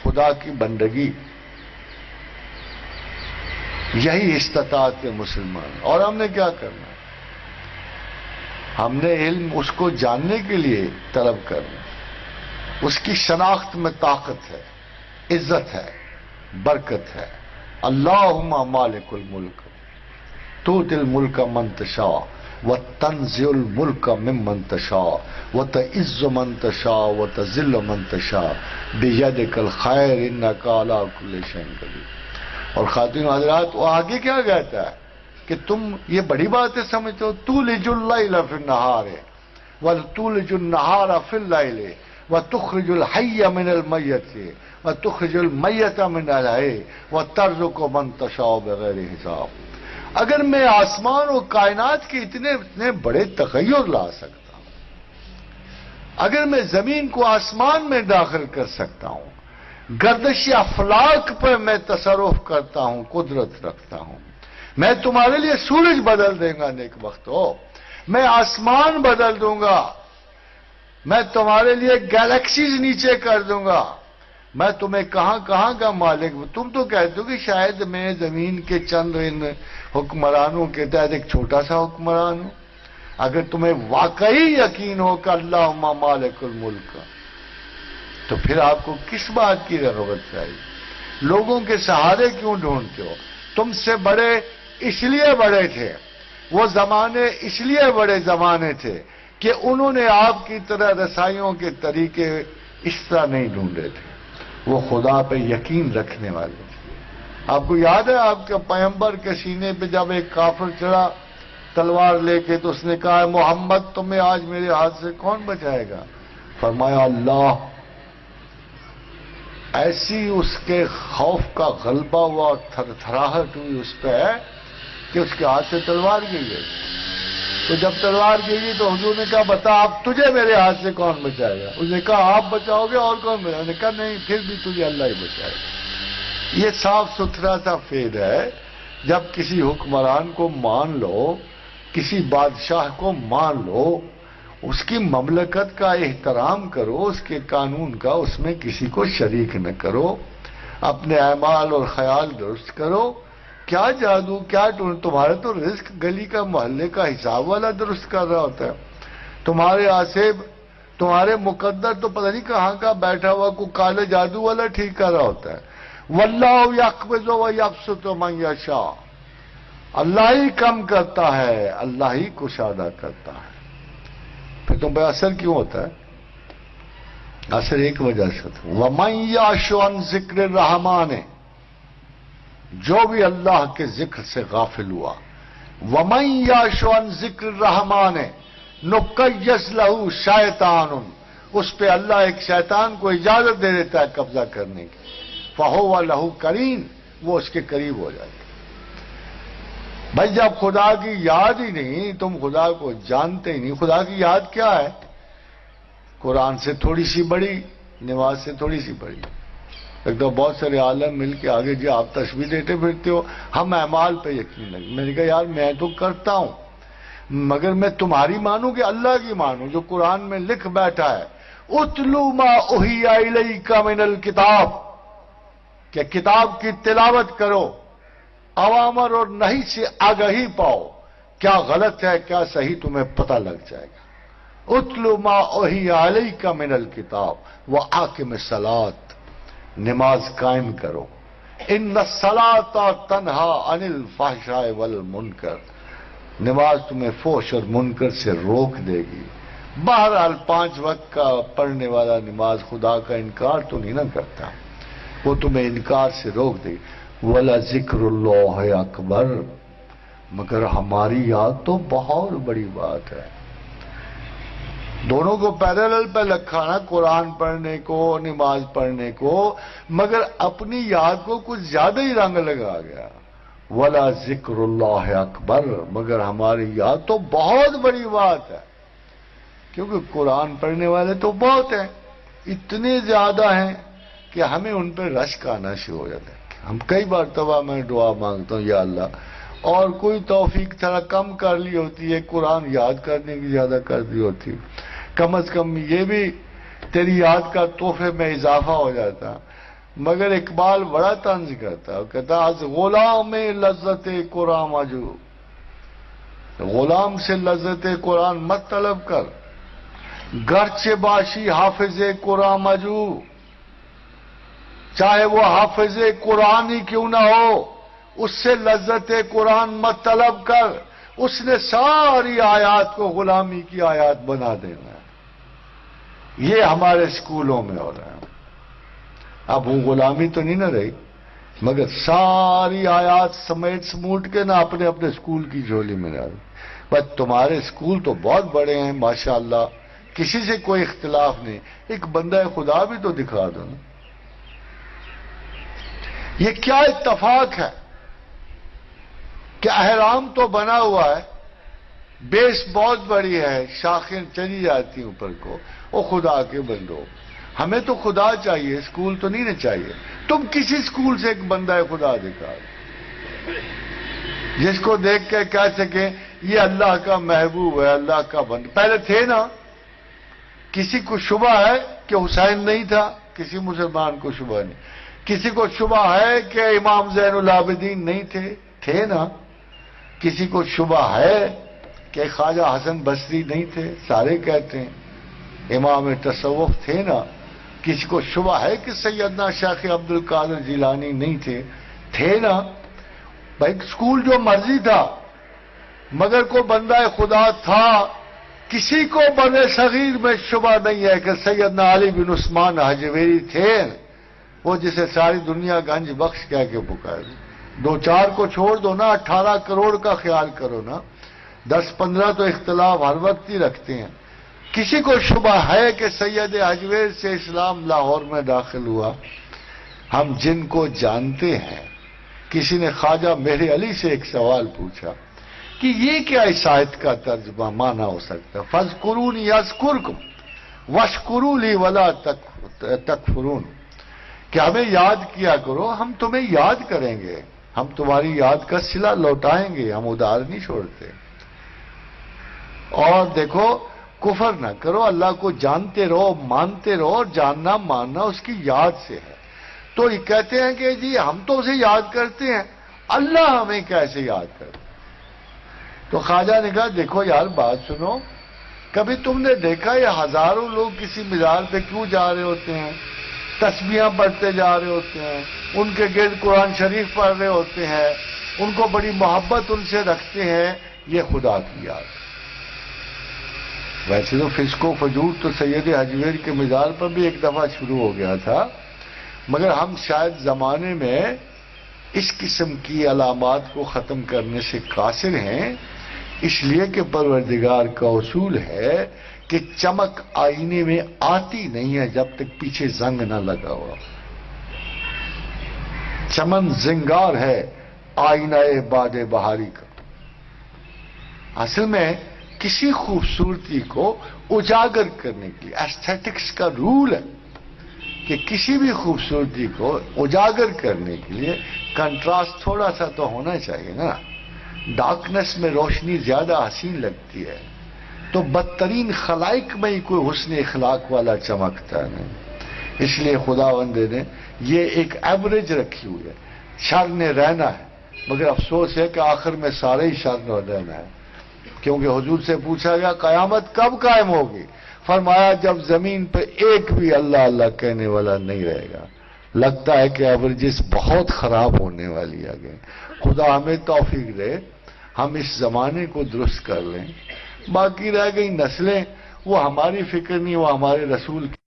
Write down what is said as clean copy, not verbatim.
خدا کی بندگی، یہی استطاعت کے مسلمان. اور ہم نے کیا کرنا ہے؟ ہم نے علم اس کو جاننے کے لیے طلب کرنا، اس کی شناخت میں طاقت ہے، عزت ہے، برکت ہے. اللہم مالک الملک تؤتی الملک من تشاء وتنزع الملک ممن تشاء وتعز من تشاء وتذل من تشاء بیدک الخیر انک علی کل شیء قدیر. اور خواتین حضرات، وہ آگے کیا کہتا ہے کہ تم یہ بڑی باتیں سمجھتے ہو. تولج اللیل فی النہار وتولج النہار فی اللیل وتخرج الحی من المیت وتخرج المیت من الحی وترزق من تشاء بغیر حساب. اگر میں آسمان و کائنات کے اتنے بڑے تغیر لا سکتا ہوں، اگر میں زمین کو آسمان میں داخل کر سکتا ہوں، گردش افلاک پر میں تصرف کرتا ہوں، قدرت رکھتا ہوں، میں تمہارے لیے سورج بدل دیں گا نیک وقت ہو، میں آسمان بدل دوں گا، میں تمہارے لیے گیلیکسیز نیچے کر دوں گا، میں تمہیں کہاں کہاں کا مالک. تم تو کہتے ہو کہ شاید میں زمین کے چند ان حکمرانوں کے تحت ایک چھوٹا سا حکمران ہوں. اگر تمہیں واقعی یقین ہو کہ اللہم مالک الملک، تو پھر آپ کو کس بات کی رغبت چاہیے؟ لوگوں کے سہارے کیوں ڈھونڈتے ہو؟ تم سے بڑے اس لیے بڑے تھے، وہ زمانے اس لیے بڑے زمانے تھے کہ انہوں نے آپ کی طرح رسائیوں کے طریقے اس طرح نہیں ڈھونڈے تھے. وہ خدا پہ یقین رکھنے والے تھے. آپ کو یاد ہے آپ کے پیغمبر کے سینے پہ جب ایک کافر چڑھا تلوار لے کے، تو اس نے کہا محمد تمہیں آج میرے ہاتھ سے کون بچائے گا؟ فرمایا اللہ. ایسی اس کے خوف کا غلبہ ہوا اور تھر تھراہٹ ہوئی اس پہ کہ اس کے ہاتھ سے تلوار گئی ہے. تو جب تلوار گئی تو حضور نے کہا بتا اب تجھے میرے ہاتھ سے کون بچائے گا؟ اس نے کہا آپ بچاؤ گے اور کون بچائے گا؟ اس نے کہا نہیں، پھر بھی تجھے اللہ ہی بچائے گا. یہ صاف ستھرا سا فیض ہے. جب کسی حکمران کو مان لو، کسی بادشاہ کو مان لو، اس کی مملکت کا احترام کرو، اس کے قانون کا، اس میں کسی کو شریک نہ کرو، اپنے اعمال اور خیال درست کرو. کیا جادو، کیا تمہارا تو رزق گلی کا محلے کا حساب والا درست کر رہا ہوتا ہے. تمہارے آصف، تمہارے مقدر تو پتہ نہیں کہاں کا بیٹھا ہوا کوئی کالے جادو والا ٹھیک کر رہا ہوتا ہے. واللہ یقبض و یبسط من یشاء. اللہ ہی کم کرتا ہے، اللہ ہی کشادہ کرتا ہے. پھر تم پہ اثر کیوں ہوتا ہے؟ اثر ایک وجہ سے تھا، وَمَن یعش عن ذکر الرحمن، جو بھی اللہ کے ذکر سے غافل ہوا. وَمَن یعش عن ذکر الرحمن نُقَیِّض لَهُ شیطان، اس پہ اللہ ایک شیطان کو اجازت دے دیتا ہے قبضہ کرنے کی. فَهُوَ لَهُ قَرِینٌ، وہ اس کے قریب ہو جاتا ہے. بھائی جب خدا کی یاد ہی نہیں، تم خدا کو جانتے ہی نہیں. خدا کی یاد کیا ہے؟ قرآن سے تھوڑی سی بڑی، نماز سے تھوڑی سی بڑی. ایک تو بہت سارے عالم مل کے آگے جی آپ تشبیہ دیتے پھرتے ہو، ہم اعمال پہ یقین لگے. میں نے کہا یار میں تو کرتا ہوں، مگر میں تمہاری مانوں کہ اللہ کی مانوں جو قرآن میں لکھ بیٹھا ہے. اتلو ما اوحی الیک من الکتاب، کہ کتاب کی تلاوت کرو، اوامر اور نہیں سے آگہی پاؤ، کیا غلط ہے کیا صحیح تمہیں پتہ لگ جائے گا. اتلو ما اوحی الیک من الکتاب واقم الصلاۃ، نماز قائم کرو. ان الصلاۃ تنہا عن الفحشاء والمنکر، نماز تمہیں فحش اور منکر سے روک دے گی. بہرحال 5 وقت کا پڑھنے والا نماز خدا کا انکار تو نہیں نہ کرتا، وہ تمہیں انکار سے روک دے گی. وَلَذِكْرُ اللَّهِ اکبر، مگر ہماری یاد تو بہت بڑی بات ہے. دونوں کو پیرالل پہ رکھا نا، قرآن پڑھنے کو، نماز پڑھنے کو، مگر اپنی یاد کو کچھ زیادہ ہی رنگ لگا گیا. وَلَا ذِكْرُ اللَّهِ اکبر، مگر ہماری یاد تو بہت بڑی بات ہے. کیونکہ قرآن پڑھنے والے تو بہت ہیں، اتنے زیادہ ہیں کہ ہمیں ان پہ رشک آنا شروع ہو جاتا ہے. ہم کئی بار تباہ میں دعا مانگتا ہوں یا اللہ، اور کوئی توفیق تھوڑا کم کر لی ہوتی ہے، قرآن یاد کرنے کی زیادہ کر دی ہوتی، کم از کم یہ بھی تیری یاد کا تحفے میں اضافہ ہو جاتا. مگر اقبال بڑا طنز کرتا ہے، کہتا از غلام لذت قرآن مجو، غلام سے لذت قرآن مت طلب کر، گرچہ باشی حافظ قرآن مجو، چاہے وہ حافظ قرآن ہی کیوں نہ ہو، اس سے لذت قرآن مت طلب کر، اس نے ساری آیات کو غلامی کی آیات بنا دینا ہے۔ یہ ہمارے اسکولوں میں ہو رہا ہے۔ اب وہ غلامی تو نہیں نہ رہی، مگر ساری آیات سمیٹ سموٹ کے نہ اپنے اپنے اسکول کی جھولی میں ڈال۔ بس تمہارے اسکول تو بہت بڑے ہیں ماشاءاللہ، کسی سے کوئی اختلاف نہیں، ایک بندہ خدا بھی تو دکھا دو نا۔ یہ کیا اتفاق ہے کہ احرام تو بنا ہوا ہے، بیس بہت بڑی ہے، شاخیں چلی جاتی ہیں اوپر کو، وہ خدا کے بندو، ہمیں تو خدا چاہیے، اسکول تو نہیں نا چاہیے۔ تم کسی اسکول سے ایک بندہ خدا دکھا دو جس کو دیکھ کے کہہ سکیں یہ اللہ کا محبوب ہے، اللہ کا بندہ۔ پہلے تھے نا، کسی کو شبہ ہے کہ حسین نہیں تھا، کسی مسلمان کو شبہ نہیں، کسی کو شبہ ہے کہ امام زین العابدین نہیں تھے نا، کسی کو شبہ ہے کہ خواجہ حسن بصری نہیں تھے، سارے کہتے ہیں امام تصوف تھے نا، کسی کو شبہ ہے کہ سیدنا شیخ عبد القادر جیلانی نہیں تھے نا۔ بھائی اسکول جو مرضی تھا، مگر کو بندہ خدا تھا، کسی کو بر صغیر میں شبہ نہیں ہے کہ سیدنا علی بن عثمان حجویری تھے، وہ جسے ساری دنیا گنج بخش کہہ کے پکارے۔ دو چار کو چھوڑ دو نا، 18 کروڑ کا خیال کرو نا، 10-15 تو اختلاف ہر وقت ہی رکھتے ہیں۔ کسی کو شبہ ہے کہ سید حجویر سے اسلام لاہور میں داخل ہوا؟ ہم جن کو جانتے ہیں، کسی نے خواجہ مہر علی سے ایک سوال پوچھا کہ یہ کیا اس آیت کا ترجمہ معنی ہو سکتا ہے، فَاذْكُرُونِي يَذْكُرْكُمْ وَاشْكُرُوا لِي وَلَا تَكْفُرُونَ، کہ ہمیں یاد کیا کرو، ہم تمہیں یاد کریں گے، ہم تمہاری یاد کا صلہ لوٹائیں گے، ہم ادھار نہیں چھوڑتے۔ اور دیکھو، کفر نہ کرو، اللہ کو جانتے رہو، مانتے رہو، اور جاننا ماننا اس کی یاد سے ہے۔ تو یہ کہتے ہیں کہ جی ہم تو اسے یاد کرتے ہیں، اللہ ہمیں کیسے یاد کرتے؟ تو خواجہ نے کہا دیکھو یار بات سنو، کبھی تم نے دیکھا یہ ہزاروں لوگ کسی مزار پہ کیوں جا رہے ہوتے ہیں، تسبیحاں پڑھتے جا رہے ہوتے ہیں، ان کے گرد قرآن شریف پڑھ رہے ہوتے ہیں، ان کو بڑی محبت ان سے رکھتے ہیں، یہ خدا کی یاد۔ ویسے تو فسق و فجور تو سید حجویر کے مزار پر بھی ایک دفعہ شروع ہو گیا تھا، مگر ہم شاید زمانے میں اس قسم کی علامات کو ختم کرنے سے قاصر ہیں، اس لیے کہ پروردگار کا اصول ہے کہ چمک آئینے میں آتی نہیں ہے جب تک پیچھے زنگ نہ لگا ہوا۔ چمن زنگار ہے آئینہ باد بہاری کا۔ اصل میں کسی خوبصورتی کو اجاگر کرنے کے لیے ایستھیٹکس کا رول ہے کہ کسی بھی خوبصورتی کو اجاگر کرنے کے لیے کنٹراسٹ تھوڑا سا تو ہونا چاہیے نا۔ ڈارکنس میں روشنی زیادہ حسین لگتی ہے تو بدترین خلائق میں ہی کوئی حسن اخلاق والا چمکتا نہیں۔ اس لیے خداوند نے یہ ایک ایوریج رکھی ہوئی ہے، شر نے رہنا ہے، مگر افسوس ہے کہ آخر میں سارے ہی شر نے رہنا ہے، کیونکہ حضور سے پوچھا گیا قیامت کب قائم ہوگی؟ فرمایا جب زمین پہ ایک بھی اللہ اللہ کہنے والا نہیں رہے گا۔ لگتا ہے کہ ایوریجز بہت خراب ہونے والی آگے۔ خدا ہمیں توفیق دے ہم اس زمانے کو درست کر لیں۔ باقی رہ گئی نسلیں، وہ ہماری فکر نہیں، وہ ہمارے رسول کی